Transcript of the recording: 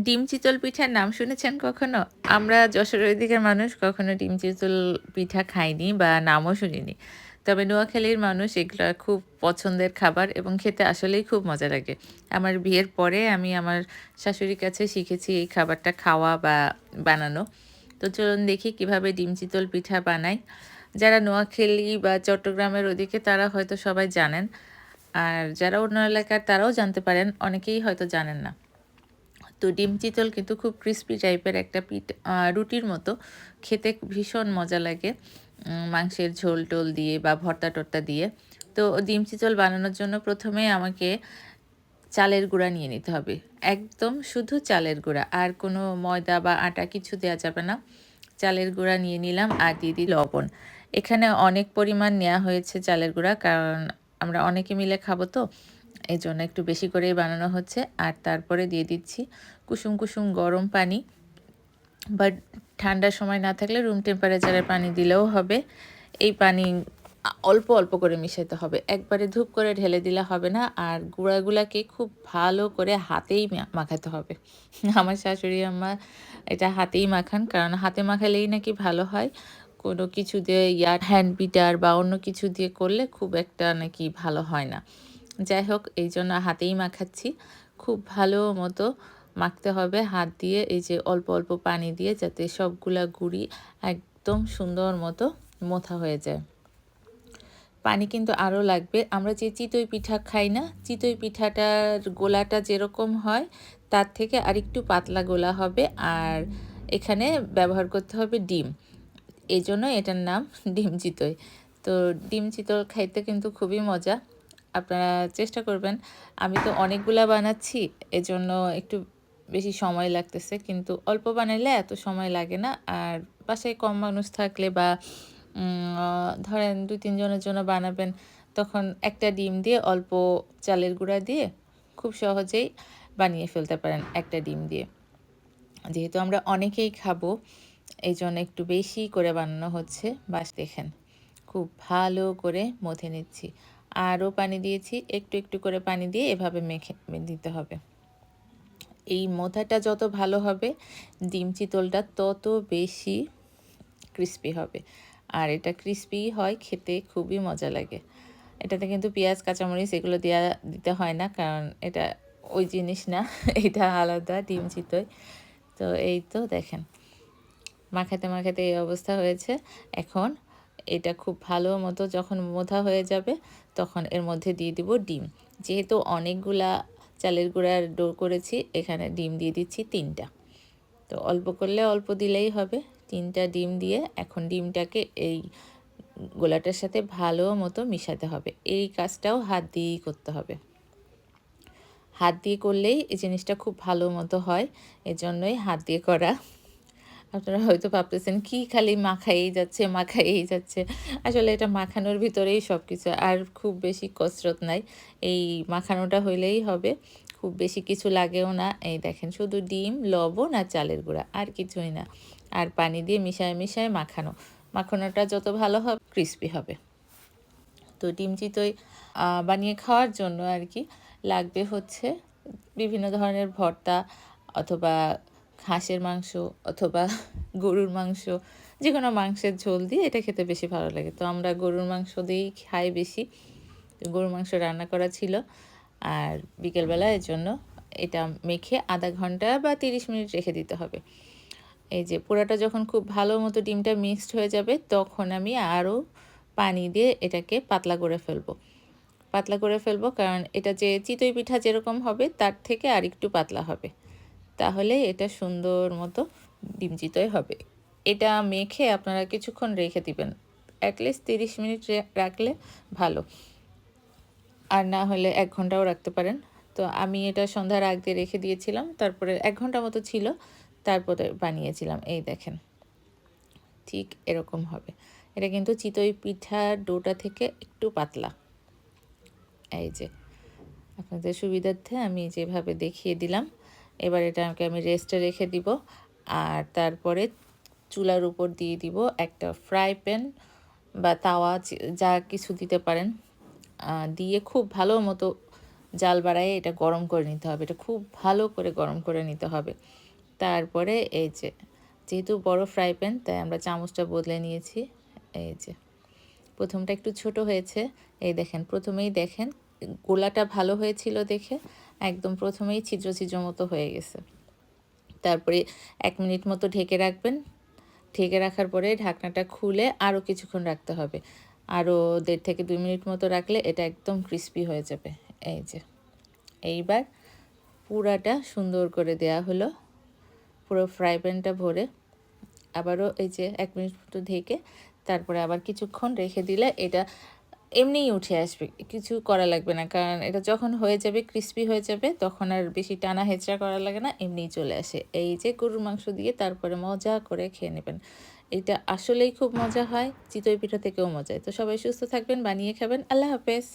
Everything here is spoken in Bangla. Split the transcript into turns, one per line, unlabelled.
ডিম চিতল পিঠার নাম শুনেছেন কখনো? আমরা যশোরের দিকের মানুষ কখনো ডিম চিতল পিঠা খাইনি বা নামও শুনিনি। তবে নোয়াখালীর মানুষ এগুলা খুব পছন্দের খাবার এবং খেতে আসলেই খুব মজা লাগে। আমার বিয়ের পরে আমি আমার শাশুড়ির কাছে শিখেছি এই খাবারটা খাওয়া বা বানানো। তো চলুন দেখি কিভাবে ডিম চিতল পিঠা বানাই। যারা নোয়াখালী বা চট্টগ্রামের ওদিকে তারা হয়তো সবাই জানেন। আর যারা অন্য এলাকার তারাও জানতে পারেন, অনেকেই হয়তো জানেন না। তো ডিম চিতল কিন্তু খুব ক্রিস্পি টাইপের একটা রুটির মতো খেতে ভীষণ মজা লাগে মাংসের ঝোল টোল দিয়ে বা ভর্তা টর্তা দিয়ে। তো ডিম চিতল বানানোর জন্য প্রথমে আমাকে চালের গুঁড়া নিয়ে নিতে হবে। একদম শুধু চালের গুঁড়া, আর কোনো ময়দা বা আটা কিছু দেওয়া যাবে না। চালের গুঁড়া নিয়ে নিলাম আর দিয়ে দিই লবণ। এখানে অনেক পরিমাণ নেওয়া হয়েছে চালের গুঁড়া, কারণ আমরা অনেকে মিলে খাবো তো, এই জন্য একটু বেশি করেই বানানো হচ্ছে। আর তারপরে দিয়ে দিচ্ছি কুসুম কুসুম গরম পানি, বাট ঠান্ডার সময় না থাকলে রুম টেম্পারেচারের পানি দিলেও হবে। এই পানি অল্প অল্প করে মিশাতে হবে, একবারে ধূপ করে ঢেলে দিলে হবে না। আর গুঁড়াগুলাকে খুব ভালো করে হাতেই মাখাতে হবে। আমার শাশুড়ি আম্মা এটা হাতেই মাখান, কারণ হাতে মাখালেই নাকি ভালো হয়। কোনো কিছু দিয়ে হ্যান্ড বিটার বা অন্য কিছু দিয়ে করলে খুব একটা নাকি ভালো হয় না। যাই হোক, এই জন্য হাতেই মাখাচ্ছি। খুব ভালো মতো মাখতে হবে হাত দিয়ে, এই যে অল্প অল্প পানি দিয়ে, যাতে সবগুলা গুঁড়ি একদম সুন্দর মতো মোথা হয়ে যায়। পানি কিন্তু আরও লাগবে। আমরা যে চিতই পিঠা খাই না, চিতই পিঠাটার গোলাটা যেরকম হয় তার থেকে আরেকটু পাতলা গোলা হবে। আর এখানে ব্যবহার করতে হবে ডিম, এই জন্য এটার নাম ডিম চিতই। তো ডিম চিতল খাইতে কিন্তু খুবই মজা, আপনারা চেষ্টা করবেন। আমি তো অনেকগুলা বানাচ্ছি, এজন্য একটু বেশি সময় লাগতেছে, কিন্তু অল্প বানাইলে এত সময় লাগে না। আর বাসায় কম মানুষ থাকলে বা ধরেন ২-৩ জনের জন্য বানাবেন, তখন একটা ডিম দিয়ে অল্প চালের গুঁড়া দিয়ে খুব সহজেই বানিয়ে ফেলতে পারেন একটা ডিম দিয়ে। যেহেতু আমরা অনেকেই খাবো, এই জন্য একটু বেশি করে বানানো হচ্ছে। বাস দেখেন, খুব ভালো করে মথে নিচ্ছি। আরও পানি দিয়েছি, একটু একটু করে পানি দিয়ে এভাবে মেখে দিতে হবে। এই মোথাটা যত ভালো হবে, ডিম চিতলটা তত বেশি ক্রিস্পি হবে। আর এটা ক্রিস্পি হয়, খেতে খুবই মজা লাগে। এটাতে কিন্তু পেঁয়াজ কাঁচামরিচ এগুলো দিতে হয় না, কারণ এটা ওই জিনিস না। এটা আলাদা ডিম চিতই। তো এই তো দেখেন, মাখাতে মাখাতে এই অবস্থা হয়েছে। এখন এটা খুব ভালো মতো যখন মোথা হয়ে যাবে, তখন এর মধ্যে দিয়ে দিব ডিম। যেহেতু অনেকগুলা চালের গুঁড়ার ডো করেছি, এখানে ডিম দিয়ে দিচ্ছি ৩টা। তো অল্প করলে অল্প দিলেই হবে। ৩টা ডিম দিয়ে এখন ডিমটাকে এই গোলাটার সাথে ভালো মতো মিশাতে হবে। এই কাজটাও হাত দিয়েই করতে হবে। হাত দিয়ে করলেই এই জিনিসটা খুব ভালো মতো হয়, এজন্যই হাত দিয়ে করা। আপনারা হয়তো ভাবতেছেন কি খালি মাখায়েই যাচ্ছে মাখায়েই যাচ্ছে। আসলে এটা মাখানোর ভিতরেই সব কিছু, আর খুব বেশি কসরত নাই। এই মাখানোটা হইলেই হবে, খুব বেশি কিছু লাগেও না। এই দেখেন, শুধু ডিম, লবণ আর চালের গুঁড়া, আর কিছুই না। আর পানি দিয়ে মিশায় মিশায় মাখানো। মাখানোটা যত ভালো হবে ক্রিস্পি হবে। তো ডিম চিতই বানিয়ে খাওয়ার জন্য আর কি লাগবে হচ্ছে বিভিন্ন ধরনের ভর্তা, অথবা হাঁসের মাংস, অথবা গরুর মাংস, যে কোনো মাংসের ঝোল দিয়ে এটা খেতে বেশি ভালো লাগে। তো আমরা গরুর মাংস দিয়েই খাই বেশি। গরুর মাংস রান্না করা ছিল আর বিকেলবেলা, এর জন্য এটা মেখে আধা ঘন্টা বা ৩০ মিনিট রেখে দিতে হবে। এই যে পুরাটা যখন খুব ভালো মতো ডিমটা মিক্সড হয়ে যাবে, তখন আমি আরও পানি দিয়ে এটাকে পাতলা করে ফেলবো। পাতলা করে ফেলবো, কারণ এটা যে চিতই পিঠা যেরকম হবে তার থেকে আর একটু পাতলা হবে, তাহলে এটা সুন্দর মতো ডিম চিতই হবে। এটা মেখে আপনারা কিছুক্ষণ রেখে দিবেন, অ্যাটলিস্ট ৩০ মিনিট রাখলে ভালো, আর না হলে ১ ঘন্টাও রাখতে পারেন। তো আমি এটা সন্ধ্যার আগ দিয়ে রেখে দিয়েছিলাম, তারপরে ১ ঘন্টা মতো ছিল, তারপরে বানিয়েছিলাম। এই দেখেন, ঠিক এরকম হবে। এটা কিন্তু চিতই পিঠার ডোটা থেকে একটু পাতলা। এই যে আপনাদের সুবিধার্থে আমি যেভাবে দেখিয়ে দিলাম। এবার এটাকে আমি রেস্টে রেখে দিব। আর তারপরে চুলার উপর দিয়ে দিব একটা ফ্রাই প্যান বা তাওয়া, যা কিছু দিতে পারেন। দিয়ে খুব ভালো মতো জাল বাড়ায় এটা গরম করে নিতে হবে, এটা খুব ভালো করে গরম করে নিতে হবে। তারপরে এই যে যেহেতু বড় ফ্রাই প্যান তাই আমরা চামচটা বদলে নিয়েছি। এই যে প্রথমটা একটু ছোট হয়েছে, এই দেখেন প্রথমেই দেখেন গোলাটা ভালো হয়েছিল দেখে একদম প্রথমেই ছিদ্র ছিদ্র মতো হয়ে গেছে। তারপরে 1 মিনিট মতো ঢেকে রাখবেন। ঢেকে রাখার পরে ঢাকনাটা খুলে আরও কিছুক্ষণ রাখতে হবে, আরও 1.5 থেকে 2 মিনিট মতো রাখলে এটা একদম ক্রিস্পি হয়ে যাবে। এই যে এইবার পুরাটা সুন্দর করে দেয়া হলো, পুরো ফ্রাই প্যানটা ভরে। আবারও এই যে 1 মিনিট মতো ঢেকে তারপরে আবার কিছুক্ষণ রেখে দিলে এটা এমনিই উঠে আসবে, কিছু করা লাগবে না, কারণ এটা যখন হয়ে যাবে ক্রিস্পি হয়ে যাবে তখন আর বেশি টানা হেঁচড়া করা লাগে না, এমনিই চলে আসে। এই যে গরুর মাংস দিয়ে তারপরে মজা করে খেয়ে নেবেন, এটা আসলেই খুব মজা হয়, চিতই পিঠা থেকেও মজা হয়। তো সবাই সুস্থ থাকবেন, বানিয়ে খাবেন। আল্লাহ হাফেজ।